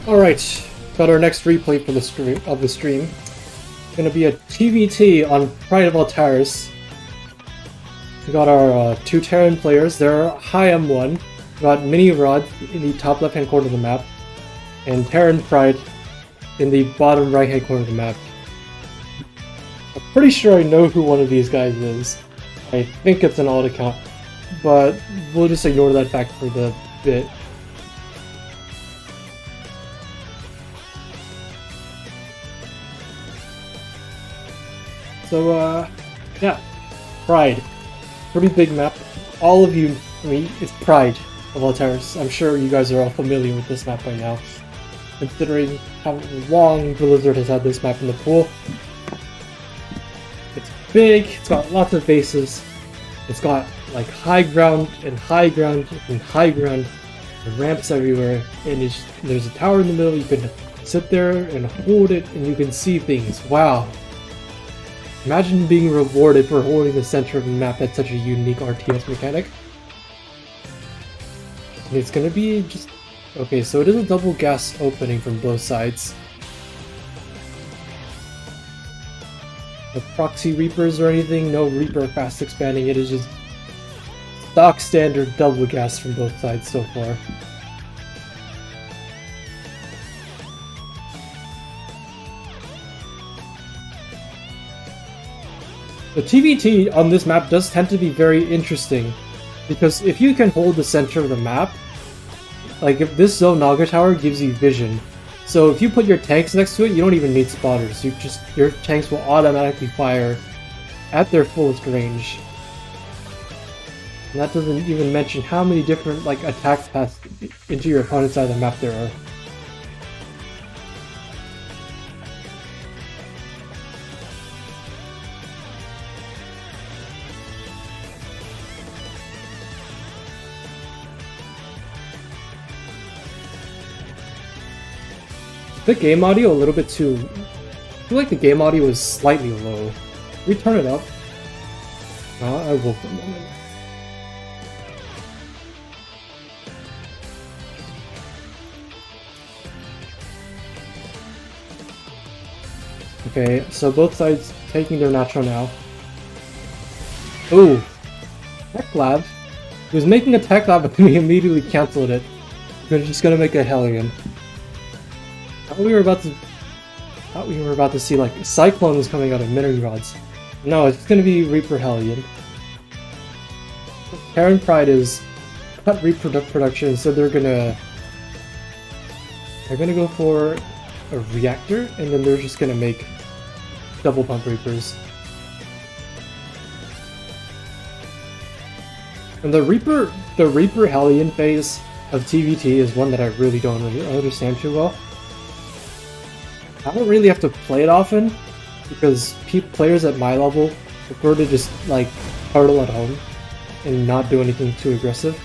Alright, got our next replay for the stream. Gonna be a TVT on Pride of Altaris. We got our two Terran players. They're high M1. We got MiNiRodZ in the top left hand corner of the map, and TerranPride in the bottom right hand corner of the map. I'm pretty sure I know who one of these guys is. I think it's an alt account, but we'll just ignore that fact for the bit. So, yeah, Pride. Pretty big map. All of you, I mean, it's Pride of Altaris. I'm sure you guys are all familiar with this map by now, considering how long Blizzard has had this map in the pool. It's big, it's got lots of bases, it's got like high ground and high ground and high ground, and ramps everywhere, and there's a tower in the middle. You can sit there and hold it and you can see things. Wow. Imagine being rewarded for holding the center of the map. That's such a unique RTS mechanic. And it's gonna be just... Okay, so it is a double gas opening from both sides. No proxy Reapers or anything, no Reaper fast expanding, it is just stock standard double gas from both sides so far. The TVT on this map does tend to be very interesting, because if you can hold the center of the map, like if this Zone Naga Tower gives you vision, so if you put your tanks next to it, you don't even need spotters. Your tanks will automatically fire at their fullest range. And that doesn't even mention how many different like attacks pass into your opponent's side of the map there are. The game audio a little bit too... I feel like the game audio is slightly low. Can we turn it up? I will for a moment. Okay, so both sides taking their natural now. Ooh! Tech Lab. He was making a Tech Lab, but then we immediately cancelled it. We're just gonna make a Hellion. I thought we were about to see like Cyclones coming out of MiNiRodZ. No, it's gonna be Reaper Hellion. TerranPride is cut Reaper production, so they're gonna go for a reactor, and then they're just gonna make double pump Reapers. And the Reaper Hellion phase of TVT is one that I really don't understand too well. I don't really have to play it often, because players at my level prefer to just like turtle at home and not do anything too aggressive.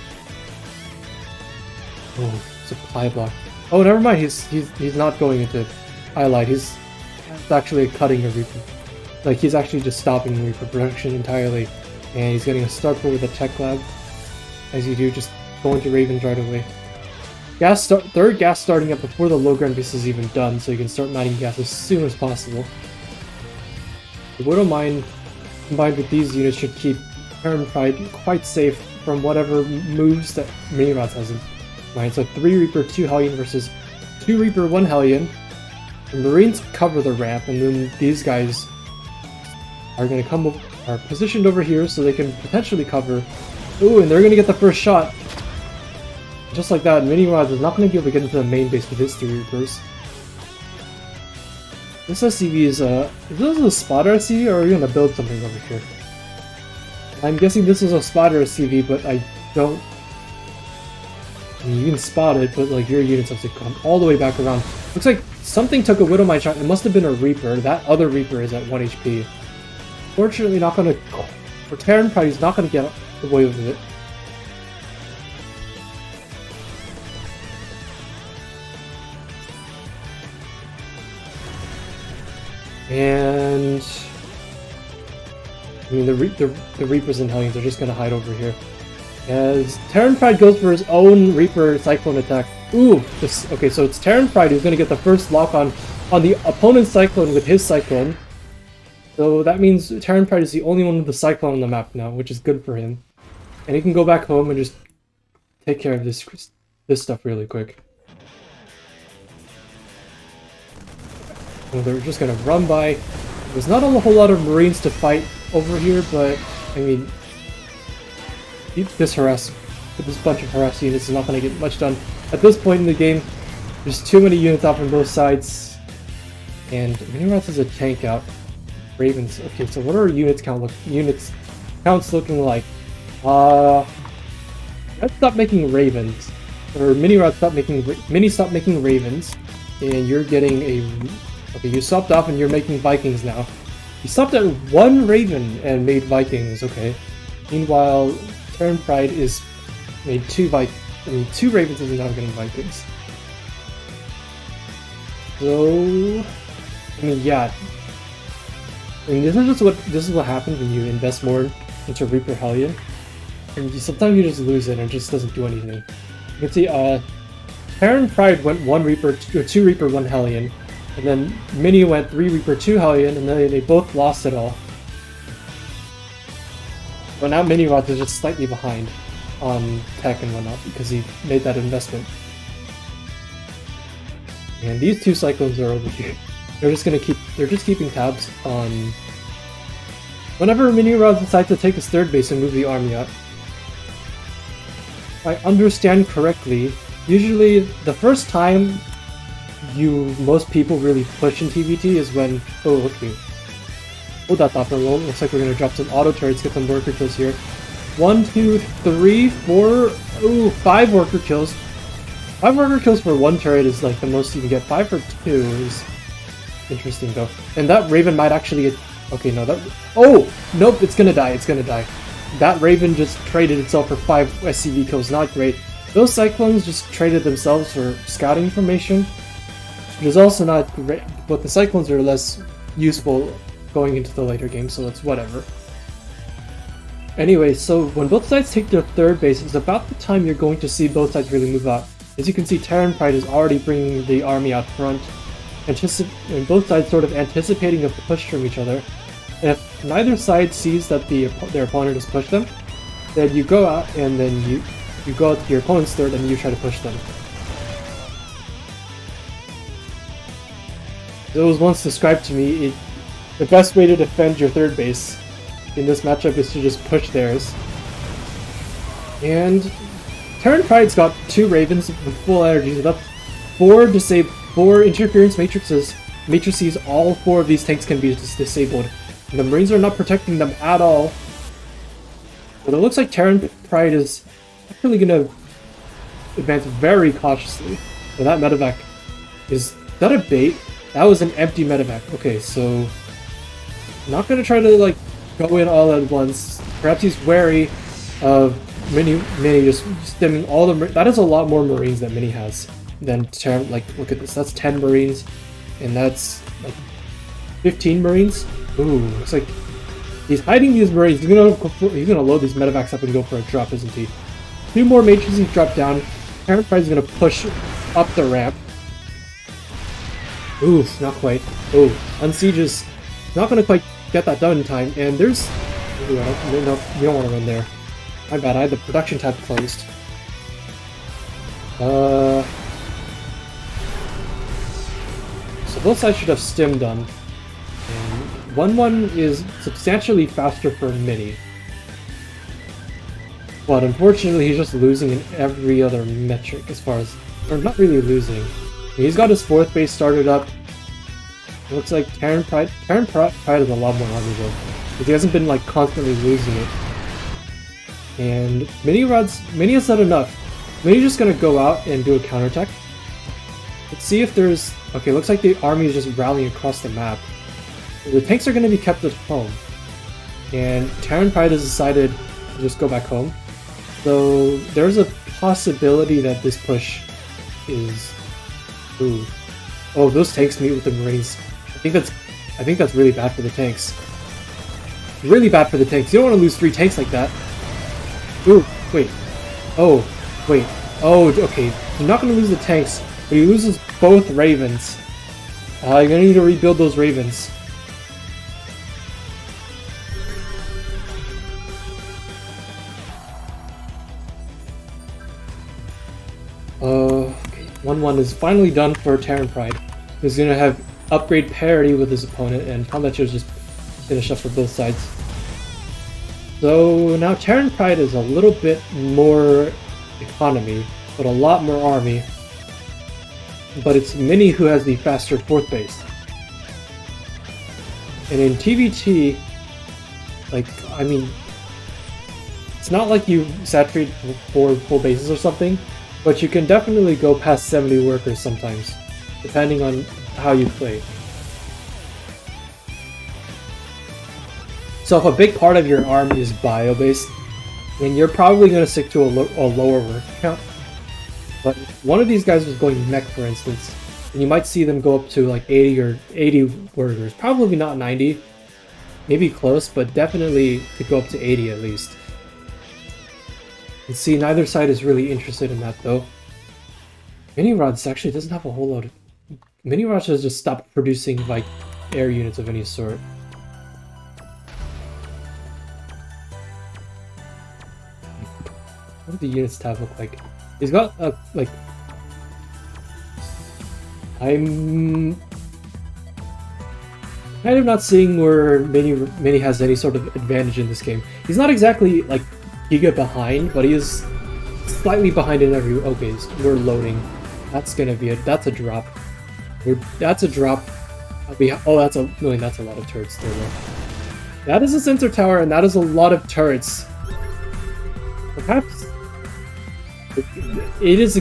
Oh, supply block. Oh, never mind. He's not going into highlight. It's actually cutting a Reaper. Like he's actually just stopping Reaper production entirely, and he's getting a start pull with a Tech Lab. As you do, just go into Ravens right away. Third gas starting up before the low ground base is even done, so you can start mining gas as soon as possible. The Widow Mine combined with these units should keep TerranPride quite safe from whatever moves that MiNiRodZ has in mind. So 3 Reaper, 2 Hellion versus 2 Reaper, 1 Hellion. The Marines cover the ramp, and then these guys are going to are positioned over here so they can potentially cover. Ooh, and they're going to get the first shot. Just like that, MiNiRodZ is not going to be able to get into the main base with his 3 Reapers. This SCV is this a spotter SCV, or are we going to build something over here? I'm guessing this is a spotter SCV, but I don't... I mean, you can spot it, but like your units have to come all the way back around. Looks like something took a Widow Mine shot. It must have been a Reaper. That other Reaper is at 1 HP. Fortunately, not going to... For TerranPride, he's not going to get away with it. And I mean the Reapers and Hellions are just gonna hide over here. As TerranPride goes for his own Reaper Cyclone attack. Ooh, this, okay, so it's TerranPride who's going to get the first lock on the opponent's Cyclone with his Cyclone. So that means TerranPride is the only one with the Cyclone on the map now, which is good for him. And he can go back home and just take care of this stuff really quick. And they're just going to run by. There's not a whole lot of Marines to fight over here, but, I mean, this bunch of harass units is not going to get much done. At this point in the game, there's too many units out from both sides. And MiNiRodZ has a tank out. Ravens. Okay, so what are units counts looking like? Let's stop making Ravens. Or MiNiRodZ stop making Ravens. And you're getting a... Okay, you stopped off and you're making Vikings now. You stopped at one Raven and made Vikings, okay. Meanwhile, TerranPride is made two Ravens and you're now getting Vikings. So, I mean, yeah. I mean, this is what happens when you invest more into Reaper Hellion. And sometimes you just lose it and it just doesn't do anything. You can see, TerranPride went 1 Reaper, 2 Reaper, 1 Hellion. And then Mini went 3 Reaper, 2 Hellion, and then they both lost it all. But now MiNiRodZ is just slightly behind on tech and whatnot because he made that investment. And these 2 Cyclones are over here. They're just keeping tabs on whenever MiNiRodZ decides to take his 3rd base and move the army out. If I understand correctly, usually the first time most people really push in TVT is when... Oh, okay. Hold that thought for a moment. Looks like we're gonna drop some auto turrets, get some worker kills here. 1, 2, 3, 4... Ooh, 5 worker kills. 5 worker kills for 1 turret is like the most you can get. 5 for 2 is interesting though. And that Raven might actually get... Okay, no, that... Oh! Nope, it's gonna die, it's gonna die. That Raven just traded itself for 5 SCV kills, not great. Those Cyclones just traded themselves for scouting information. It is also not great, but the Cyclones are less useful going into the later game, so it's whatever. Anyway, so when both sides take their 3rd base, it's about the time you're going to see both sides really move out. As you can see, TerranPride is already bringing the army out front, and both sides sort of anticipating a push from each other. And if neither side sees that their opponent has pushed them, then you go out and then you go out to your opponent's 3rd and you try to push them. It was once described to me, the best way to defend your 3rd base in this matchup is to just push theirs. And TerranPride's got 2 Ravens with full energy, so that's 4 interference matrices, all 4 of these tanks can be disabled. And the Marines are not protecting them at all. But it looks like TerranPride is actually going to advance very cautiously. So that medevac is that a bait? That was an empty medevac. Okay, so not gonna try to like go in all at once. Perhaps he's wary of Mini just stemming all the. That is a lot more Marines that Mini has than Terran. Like, look at this. That's 10 Marines, and that's like 15 Marines. Ooh, looks like he's hiding these Marines. He's gonna load these medevacs up and go for a drop, isn't he? 2 more matrices drop down. TerranPride is gonna push up the ramp. Ooh, not quite. Oh, Unsiege is not going to quite get that done in time, and there's... Ooh, no, you don't want to run there. My bad, I had the production tab closed. So both sides should have stim done. And 1-1 is substantially faster for Mini. But unfortunately, he's just losing in every other metric as far as... Or not really losing. He's got his 4th base started up. It looks like TerranPride is a lot more army though, because he hasn't been like constantly losing it. And Mini has done enough. Mini's just gonna go out and do a counterattack. Let's see if there's... Okay, looks like the army is just rallying across the map. The tanks are gonna be kept at home. And TerranPride has decided to just go back home. So there's a possibility that this push is... Ooh. Oh, those tanks meet with the Marines. I think that's really bad for the tanks. Really bad for the tanks. You don't want to lose 3 tanks like that. Ooh. Wait. Oh, wait. Oh, okay. You're not gonna lose the tanks, but he loses both Ravens. You're gonna need to rebuild those Ravens. Okay. 1-1 is finally done for TerranPride. He's gonna have upgrade parity with his opponent, and combat shows just finish up for both sides. So now TerranPride is a little bit more economy, but a lot more army. But it's Mini who has the faster 4th base. And in TVT, like, I mean, it's not like you saturate 4 full bases or something, but you can definitely go past 70 workers sometimes, depending on how you play. So if a big part of your army is bio-based, then you're probably going to stick to a lower worker count. But if one of these guys was going mech, for instance, and you might see them go up to like 80 workers. Probably not 90, maybe close, but definitely could go up to 80 at least. And see, neither side is really interested in that though. MiNiRodZ actually doesn't have a whole lot of... MiNiRodZ has just stopped producing like air units of any sort. What do the units tab look like? He's got like... I'm kind of not seeing where Mini has any sort of advantage in this game. He's not exactly like giga behind, but he is slightly behind in every... Okay, we're loading. That's gonna be that's a drop. That's a drop. Oh, that's a lot of turrets there. That is a sensor tower, and that is a lot of turrets. Perhaps it is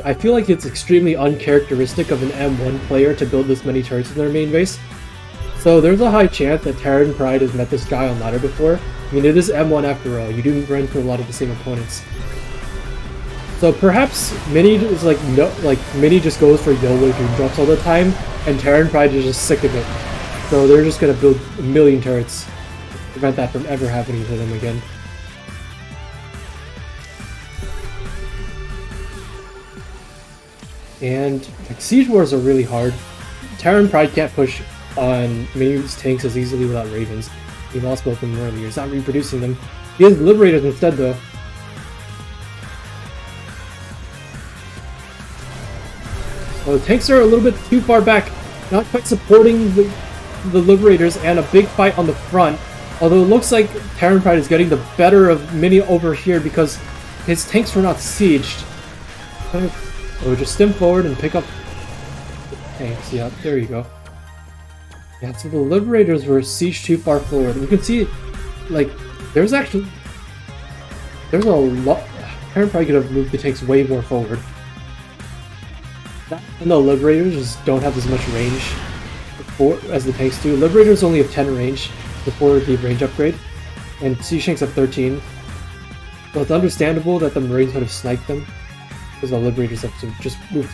I feel like it's extremely uncharacteristic of an M1 player to build this many turrets in their main base. So there's a high chance that TerranPride has met this guy on ladder before. I mean, it is M1 after all. You do run into a lot of the same opponents. So perhaps Mini is like Mini just goes for YOLO doom drops all the time, and TerranPride is just sick of it. So they're just gonna build a million turrets to prevent that from ever happening to them again. And like, siege wars are really hard. TerranPride can't push on Mini's tanks as easily without Ravens. He lost both of them earlier. He's not reproducing them. He has Liberators instead though. Well, the tanks are a little bit too far back, not quite supporting the Liberators, and a big fight on the front. Although it looks like TerranPride is getting the better of Mini over here because his tanks were not sieged. So just stem forward and pick up the tanks. Yeah, there you go. Yeah, so the Liberators were sieged too far forward. And you can see, like, there's a lot. TerranPride could have moved the tanks way more forward. And the Liberators just don't have as much range as the tanks do. Liberators only have 10 range before the range upgrade, and Siege tanks have 13. So it's understandable that the Marines would have sniped them, because the Liberators have to just move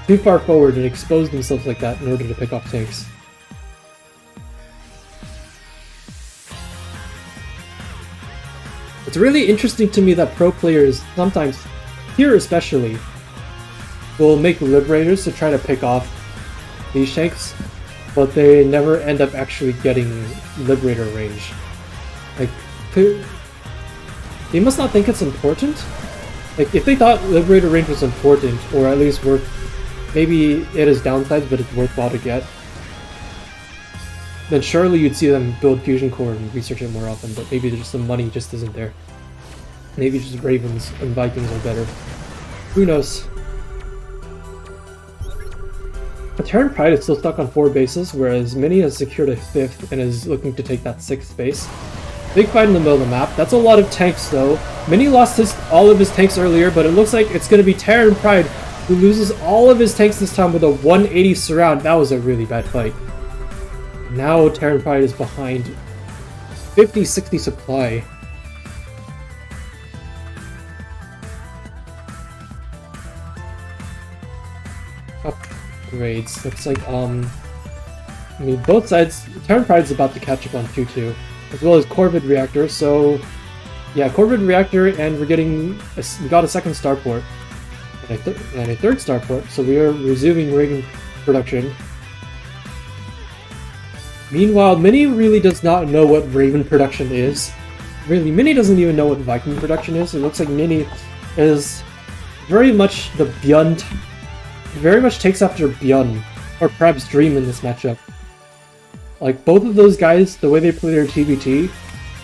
too far forward and expose themselves like that in order to pick off tanks. It's really interesting to me that pro players sometimes, here especially, will make Liberators to try to pick off these tanks, but they never end up actually getting Liberator range. Like, they must not think it's important. Like, if they thought Liberator range was important, or at least worth, maybe it has downsides, but it's worthwhile to get, then surely you'd see them build Fusion Core and research it more often, but maybe just the money just isn't there. Maybe just Ravens and Vikings are better. Who knows? But TerranPride is still stuck on 4 bases, whereas Mini has secured a 5th and is looking to take that 6th base. Big fight in the middle of the map. That's a lot of tanks though. Mini lost all of his tanks earlier, but it looks like it's going to be TerranPride who loses all of his tanks this time with a 180 surround. That was a really bad fight. Now TerranPride is behind 50-60 supply. Upgrades. Looks like, I mean, both sides, TerranPride is about to catch up on 2-2, as well as Corvid Reactor, so Yeah, Corvid reactor, and we got a second starport and a third starport. So we are resuming Raven production. Meanwhile, Mini really does not know what Raven production is. Really, Mini doesn't even know what Viking production is. It looks like Mini is very much the ByuN, very much takes after ByuN, or perhaps Dream in this matchup. Like, both of those guys, the way they play their TBT,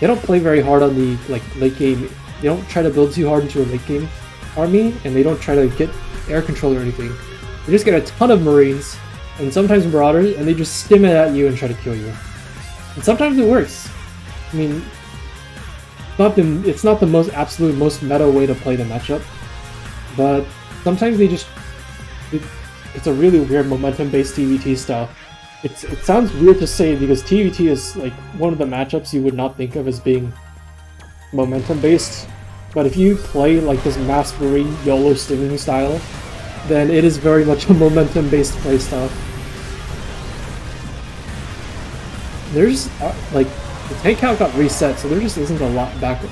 they don't play very hard on the late game. They don't try to build too hard into a late game army, and they don't try to get air control or anything. They just get a ton of Marines, and sometimes Marauders, and they just stim it at you and try to kill you. And sometimes it works. I mean, it's not the most meta way to play the matchup, but sometimes it's a really weird momentum-based TVT style. It sounds weird to say because TVT is like one of the matchups you would not think of as being momentum-based, but if you play like this Mass Marine YOLO stimming style, then it is very much a momentum-based playstyle. There's like the tank count got reset, so there just isn't a lot back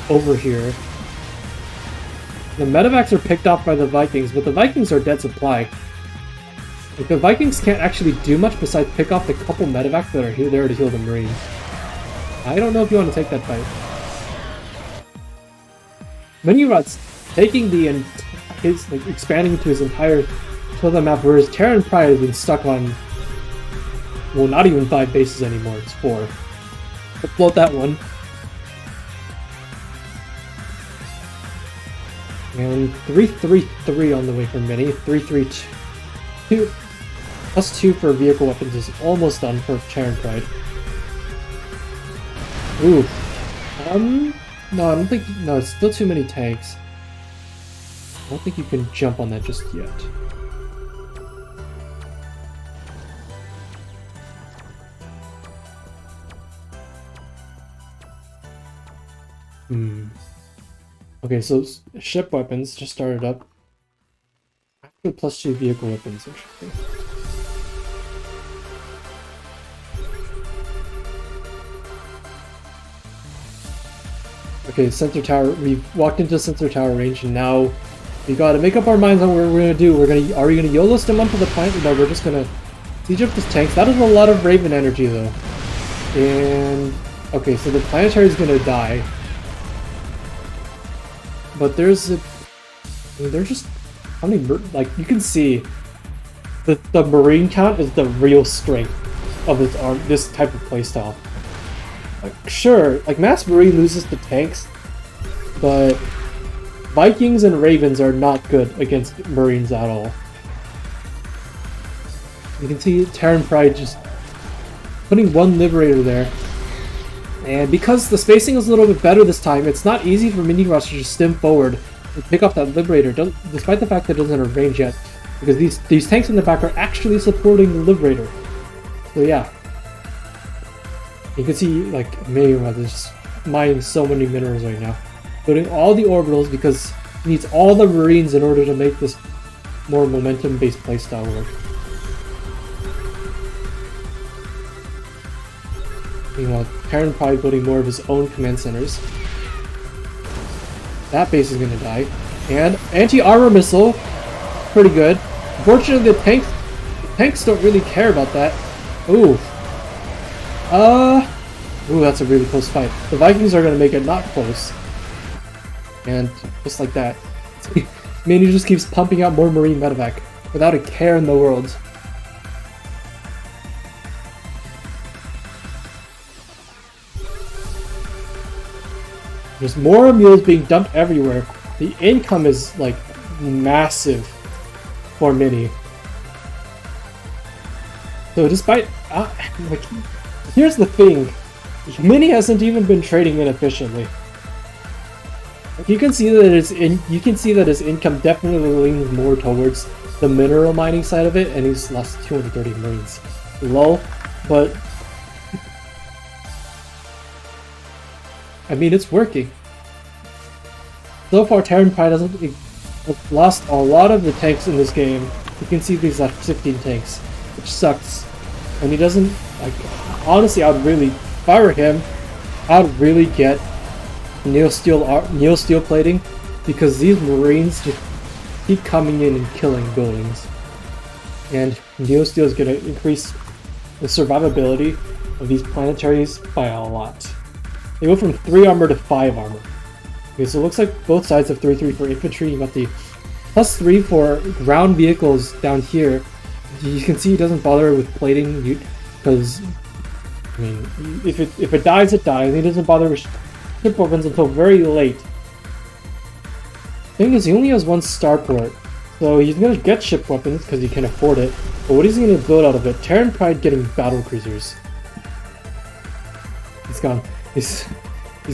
over here. The medevacs are picked off by the Vikings, but the Vikings are dead supply. Like, the Vikings can't actually do much besides pick off the couple medevacs that are there to heal the Marines. I don't know if you want to take that fight. MiNiRodZ taking expanding to his entire the map, whereas TerranPride has been stuck on, well, not even 5 bases anymore, it's 4. But float that one. And 3-3-3 on the way from Mini. 3-3-2. +2 for vehicle weapons is almost done for TerranPride. Ooh. No, I don't think... No, it's still too many tanks. I don't think you can jump on that just yet. Okay, so ship weapons just started up. After +2 vehicle weapons, interesting. Okay, sensor tower. We've walked into sensor tower range, and now we gotta make up our minds on what we're gonna do. Are we gonna YOLO stem onto the planet? No, we're just gonna siege up this tanks. That is a lot of Raven energy, though. And okay, so the planetary is gonna die. But there's just how many, like, you can see the Marine count is the real strength of this type of playstyle. Like, sure, like Mass Marine loses to tanks, but Vikings and Ravens are not good against Marines at all. You can see TerranPride just putting one Liberator there. And because the spacing is a little bit better this time, it's not easy for MiNiRodZ to just stem forward and pick up that Liberator, despite the fact that it doesn't have range yet. Because these tanks in the back are actually supporting the Liberator. So yeah. You can see, like, MiNiRodZ is just mining so many minerals right now. Putting all the orbitals because he needs all the Marines in order to make this more momentum-based playstyle work. Meanwhile, TerranPride building more of his own command centers. That base is gonna die. And anti-armor missile, pretty good. Unfortunately, the tanks don't really care about that. Ooh. Ooh, that's a really close fight. The Vikings are gonna make it not close. And just like that. Mini just keeps pumping out more Marine medevac without a care in the world. There's more mules being dumped everywhere. The income is, like, massive for Mini. So despite, like, here's the thing. Mini hasn't even been trading inefficiently. Like, you can see that his income definitely leans more towards the mineral mining side of it, and he's lost 230 Marines. Lol, but I mean, it's working. So far, TerranPride has lost a lot of the tanks in this game. You can see these left 15 tanks, which sucks. And he doesn't, like, honestly, if I were him, I would really get Neo Steel plating, because these Marines just keep coming in and killing buildings. And Neo Steel is going to increase the survivability of these planetaries by a lot. They go from 3 armor to 5 armor. Okay, so it looks like both sides have 3/3 for infantry. You got the +3 for ground vehicles down here. You can see he doesn't bother with plating because, I mean, if it dies, it dies. He doesn't bother with ship weapons until very late. Thing is, he only has 1 starport, so he's gonna get ship weapons because he can afford it. But what is he gonna build out of it? TerranPride getting battle cruisers. He's gone. He's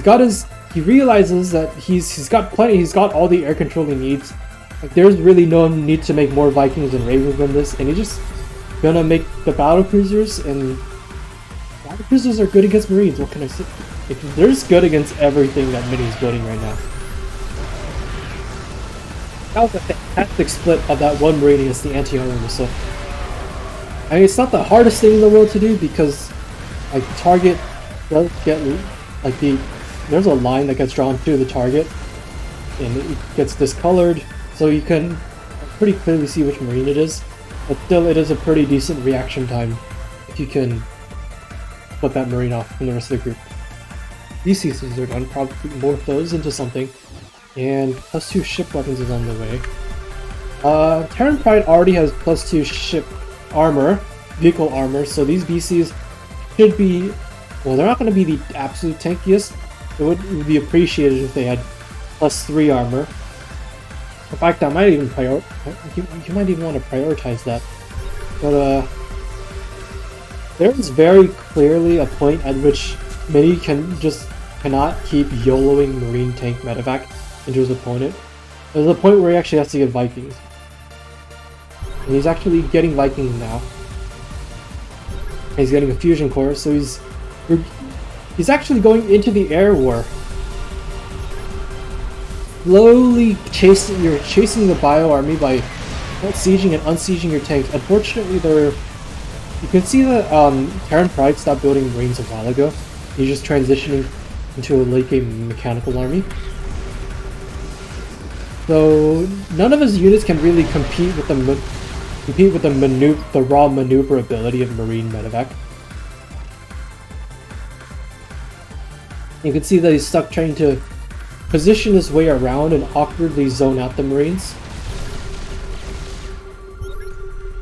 got his. He realizes that he's got plenty. He's got all the air control he needs. Like, there's really no need to make more Vikings and Ravens than this, and he's just gonna make the battle cruisers. And battle cruisers are good against Marines. What can I say? They're just good against everything that Mini is building right now. That was a fantastic split of that one Marine against the anti-armor missile. I mean, it's not the hardest thing in the world to do because, like, the target does get, like, there's a line that gets drawn through the target, and it gets discolored, so you can pretty clearly see which Marine it is. But still, it is a pretty decent reaction time if you can put that Marine off from the rest of the group. These CCs are done, probably morph those into something. And +2 ship weapons is on the way. TerranPride already has +2 ship armor, vehicle armor, so these BCs should be, well, they're not going to be the absolute tankiest. It would be appreciated if they had +3 armor. In fact, I might even you might even want to prioritize that. But there is very clearly a point at which Mini cannot keep YOLOing Marine tank medevac into his opponent. There's a point where he actually has to get Vikings. And he's actually getting Vikings now. And he's getting a fusion core, so he's actually going into the air war. Slowly you're chasing the bio army by sieging and unsieging your tanks. Unfortunately, you can see that TerranPride stopped building Marines a while ago. He's just transitioning into a late game mechanical army. So none of his units can really compete with the raw maneuverability of Marine medevac. You can see that he's stuck trying to position his way around and awkwardly zone out the Marines,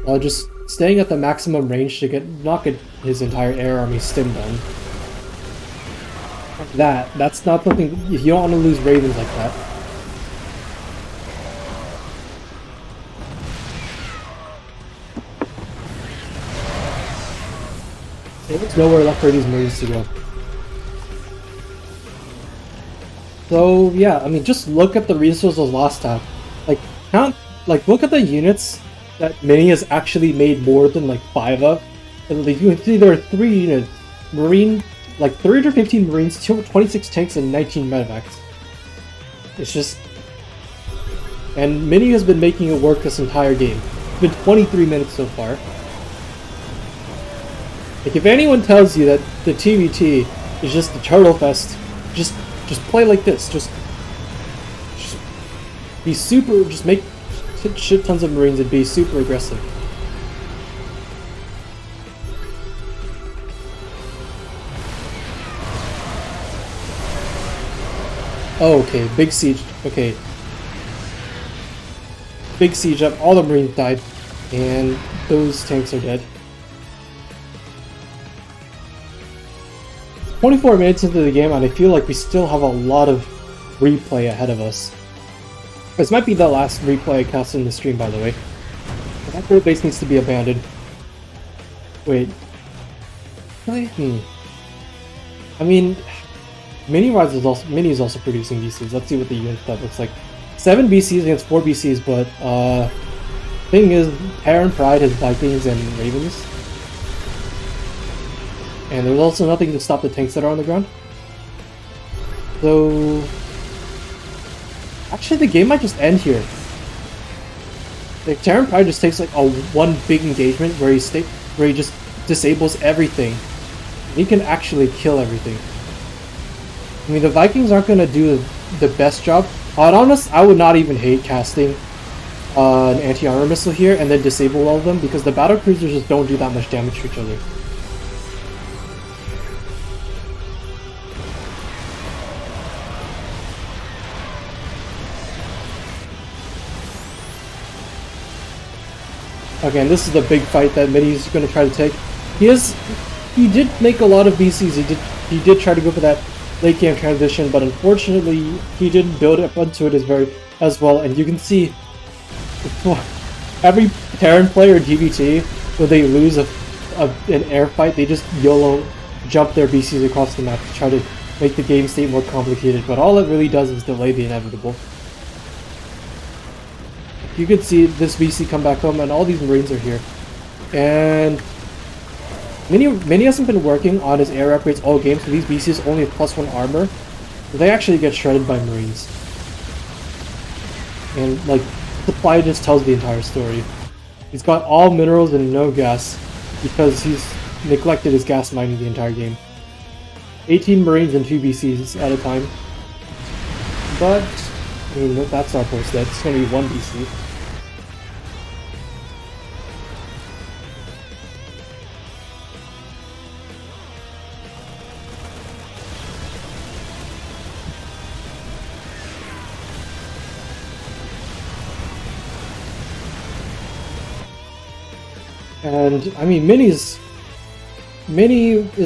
while just staying at the maximum range to not get his entire air army stimmed on. That's not something, you don't want to lose Ravens like that. There's nowhere left for these Marines to go. So yeah, I mean, just look at the resources lost tab. Look at the units that Mini has actually made more than like 5 of. And you can see there are 3 units. Marine, like 315 Marines, 26 tanks, and 19 medevacs. It's just... And Mini has been making it work this entire game. It's been 23 minutes so far. Like, if anyone tells you that the TVT is just the Turtle Fest, just play like this. Just be super. Just make shit tons of Marines and be super aggressive. Oh, okay. Big siege. Okay. Big siege up. All the Marines died, and those tanks are dead. 24 minutes into the game, and I feel like we still have a lot of replay ahead of us. This might be the last replay I cast in the stream, by the way. That third base needs to be abandoned. Wait. Really? I mean, MiNiRodZ is also producing BCs. Let's see what the unit that looks like. 7 BCs against 4 BCs, but thing is, TerranPride has Vikings and Ravens. And there's also nothing to stop the tanks that are on the ground. So... Actually, the game might just end here. Like, TerranPride just takes like one big engagement where he just disables everything. He can actually kill everything. I mean, the Vikings aren't going to do the best job. I would not even hate casting an anti-armor missile here and then disable all of them, because the battle cruisers just don't do that much damage to each other. Okay, and this is the big fight that Mini's going to try to take. He did make a lot of BCs. He did try to go for that late game transition, but unfortunately he didn't build up onto it as well. And you can see every Terran player in GBT, when they lose an air fight, they just YOLO jump their BCs across the map to try to make the game state more complicated. But all it really does is delay the inevitable. You can see this BC come back home, and all these Marines are here. And Mini hasn't been working on his air upgrades all game, so these BCs only have +1 armor. So they actually get shredded by Marines. And, like, supply just tells the entire story. He's got all minerals and no gas, because he's neglected his gas mining the entire game. 18 Marines and 2 BCs at a time. But, I mean, that's our post dead. It's going to be 1 BC. And, I mean, Mini is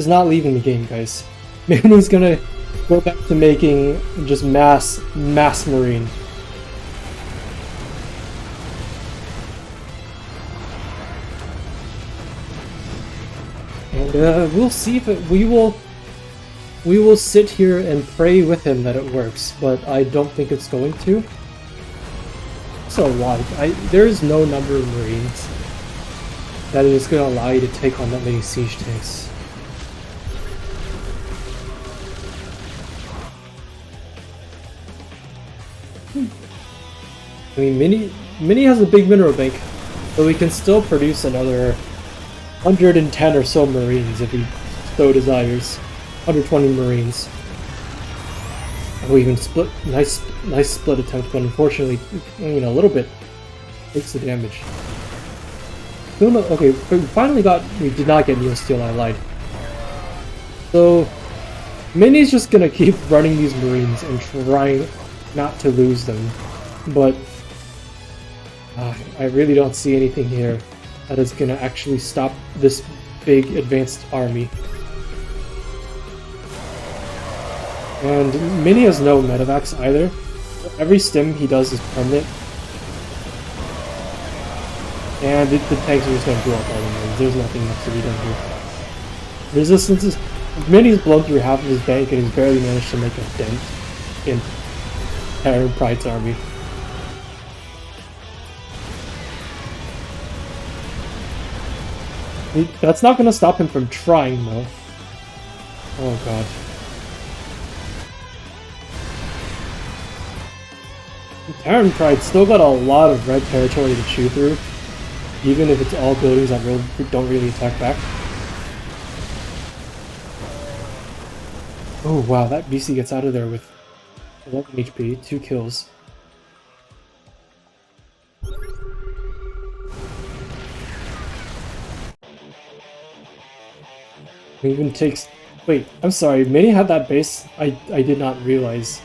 not leaving the game, guys. Mini's gonna go back to making just mass Marine. And we'll see if we will sit here and pray with him that it works, but I don't think it's going to. So there is no number of Marines that is going to allow you to take on that many siege tanks. I mean, Mini has a big mineral bank, but we can still produce another 110 or so Marines if he so desires. 120 Marines. Oh, even split. Nice split attempt, but unfortunately, I mean, a little bit takes the damage. Okay, we did not get Neo Steel, I lied. So, Mini's just gonna keep running these Marines and trying not to lose them, but I really don't see anything here that is gonna actually stop this big advanced army. And Mini has no medevacs either. Every stim he does is permanent. And the tanks are just going to blow up all the Marines. There's nothing else to be done here. Resistance is... Mini's blown through half of his bank and he's barely managed to make a dent in TerranPride's army. That's not going to stop him from trying, though. Oh god. TerranPride still got a lot of red territory to chew through, even if it's all buildings that don't really attack back. Oh wow, that BC gets out of there with 11 HP, 2 kills. It even takes... Wait, I'm sorry, Mini had that base? I did not realize.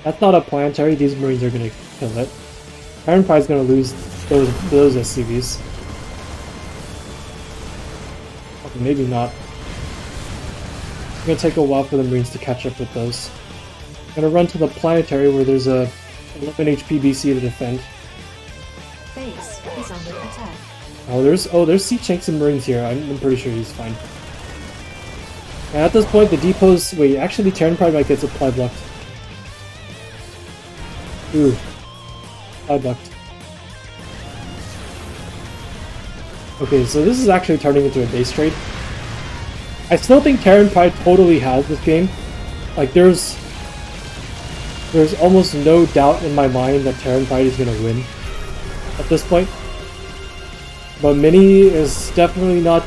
That's not a planetary, these Marines are gonna kill it. TerranPride's gonna lose those SCVs. Okay, maybe not. It's gonna take a while for the Marines to catch up with those. I'm gonna run to the planetary where there's a 11 HP BC to defend. Base is under attack. There's Sea Chanks and Marines here. I'm pretty sure he's fine. And at this point, the depots... Wait, actually, TerranPride might get supply blocked. Ooh. Supply blocked. Okay, so this is actually turning into a base trade. I still think TerranPride totally has this game. Like, there's almost no doubt in my mind that TerranPride is gonna win at this point. But Mini is definitely not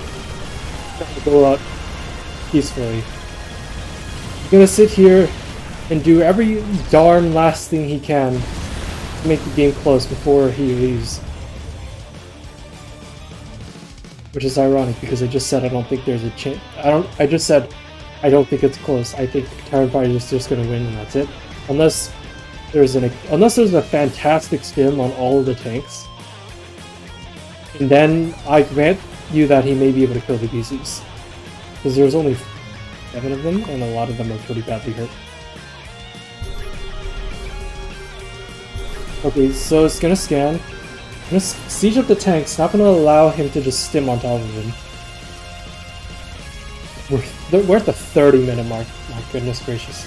gonna go out peacefully. He's gonna sit here and do every darn last thing he can to make the game close before he leaves. Which is ironic because I just said I don't think there's a chance. I just said I don't think it's close. I think TerranPride is just gonna win and that's it. Unless there's a fantastic stim on all of the tanks. And then I grant you that he may be able to kill the BCs. Because there's only 7 of them, and a lot of them are pretty badly hurt. Okay, so it's gonna scan. I'm gonna siege up the tanks, not gonna allow him to just stim on top of him. We're at the 30-minute mark, my goodness gracious.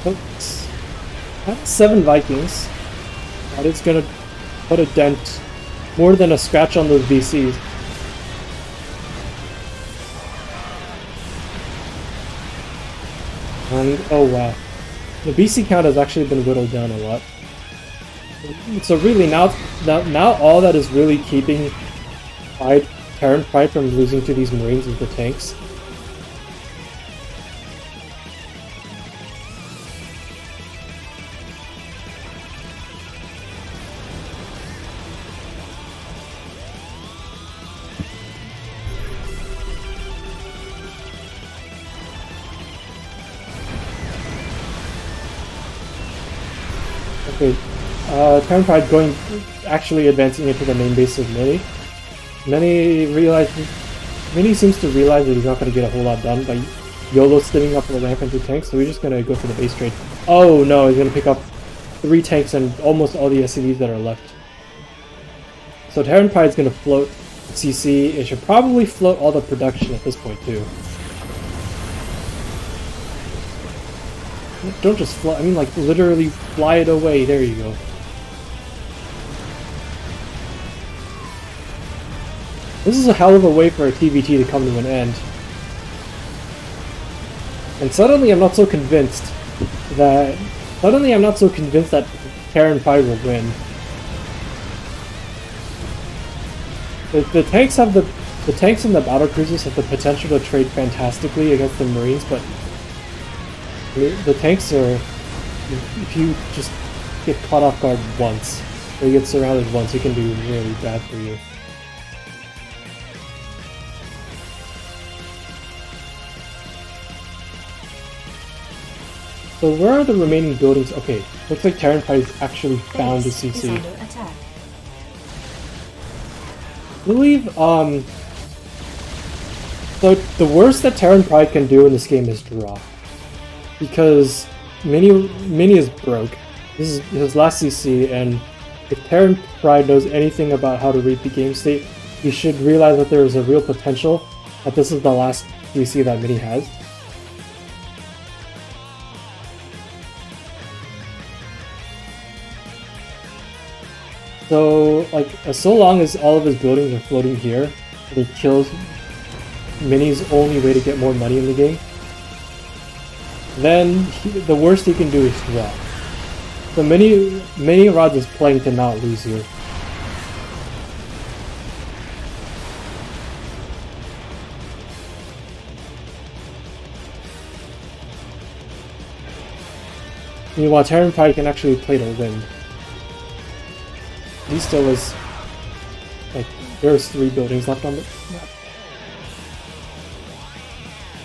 Oops. That's 7 Vikings. That is gonna put a dent, more than a scratch on those VCs. And oh wow, the BC count has actually been whittled down a lot. So really now all that is really keeping TerranPride from losing to these Marines is the tanks. Okay, TerranPride actually advancing into the main base of Mini. Mini seems to realize that he's not going to get a whole lot done by YOLO stimming up the ramp into tanks, so we're just going to go for the base trade. Oh no, he's going to pick up 3 tanks and almost all the SCVs that are left. So TerranPride's going to float CC. It should probably float all the production at this point too. Don't just fly, I mean like literally fly it away, there you go. This is a hell of a way for a TVT to come to an end. And suddenly I'm not so convinced that TerranPride will win. The tanks and the battle cruisers have the potential to trade fantastically against the Marines, but the tanks are, if you just get caught off guard once, or you get surrounded once, it can be really bad for you. So where are the remaining buildings? Okay, looks like TerranPride's actually found a CC. I believe, so the worst that TerranPride can do in this game is draw. Because Mini is broke. This is his last CC, and if TerranPride knows anything about how to read the game state, he should realize that there is a real potential that this is the last CC that Mini has. So, like, so long as all of his buildings are floating here, and he kills Mini's only way to get more money in the game, then the worst he can do is draw. So MiNiRodZ is playing to not lose here. Meanwhile, TerranPride can actually play to win. He still is, like, there's 3 buildings left on the map.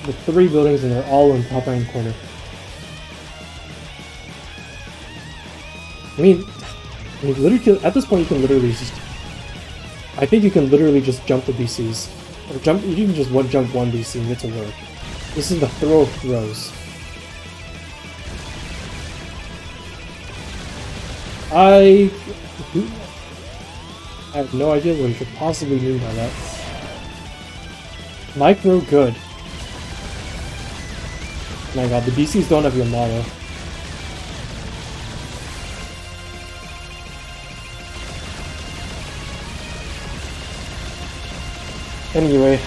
The 3 buildings and they're all in top right corner. I mean, literally, at this point you can literally just, I think you can literally just jump the BCs. Or you can just jump one BC and get to work. This is the throw of throws. I have no idea what you could possibly mean by that. Micro good. Oh my god, the BCs don't have your motto. Anyway,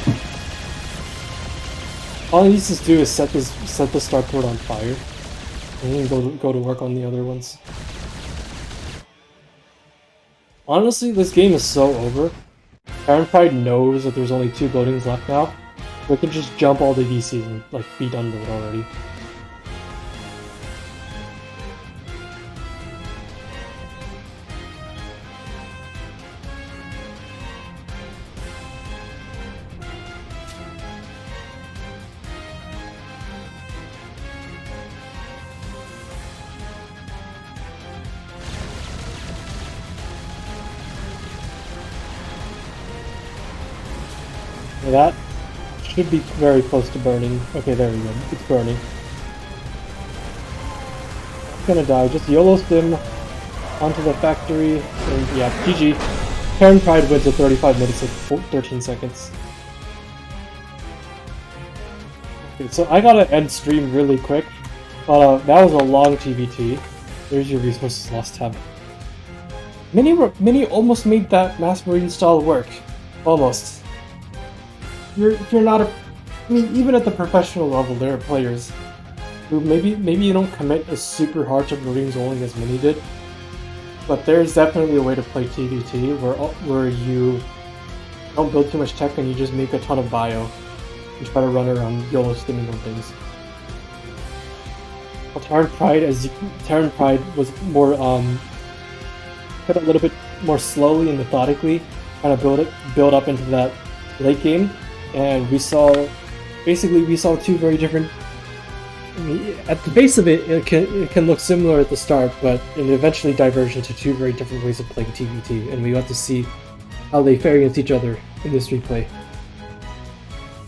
all he needs to do is set the starport on fire, and then go to work on the other ones. Honestly, this game is so over. TerranPride knows that there's only 2 buildings left now. We can just jump all the VCs and like be done with it already. That should be very close to burning. Okay, there we go. It's burning. It's gonna die. Just YOLO stim onto the factory. And yeah, GG. TerranPride wins at 35 minutes and 13 seconds. Okay, so I gotta end stream really quick. But that was a long TBT. There's your resources lost tab. Mini almost made that Mass Marine style work. Almost. If you're not I mean, even at the professional level, there are players who maybe you don't commit as super hard to Marines only as Mini did, but there's definitely a way to play TVT where you don't build too much tech and you just make a ton of bio and try to run around YOLO stimming on things. Well, TerranPride was more put a little bit more slowly and methodically, kind of build up into that late game. And we saw 2 very different. I mean, at the base of it, it can look similar at the start, but it eventually diverged into 2 very different ways of playing TVT, and we got to see how they fare against each other in this replay.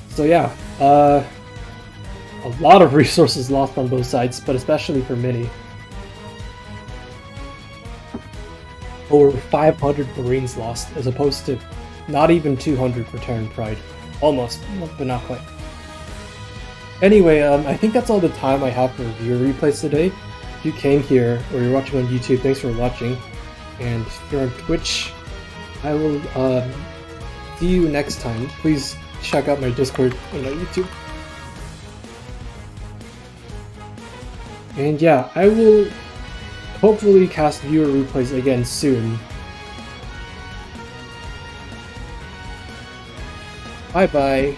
So yeah, a lot of resources lost on both sides, but especially for Mini. Over 500 Marines lost, as opposed to not even 200 for TerranPride. Almost, but not quite. Anyway, I think that's all the time I have for viewer replays today. If you came here, or you're watching on YouTube, thanks for watching. And if you're on Twitch, I will see you next time. Please check out my Discord and my YouTube. And yeah, I will hopefully cast viewer replays again soon. Bye bye.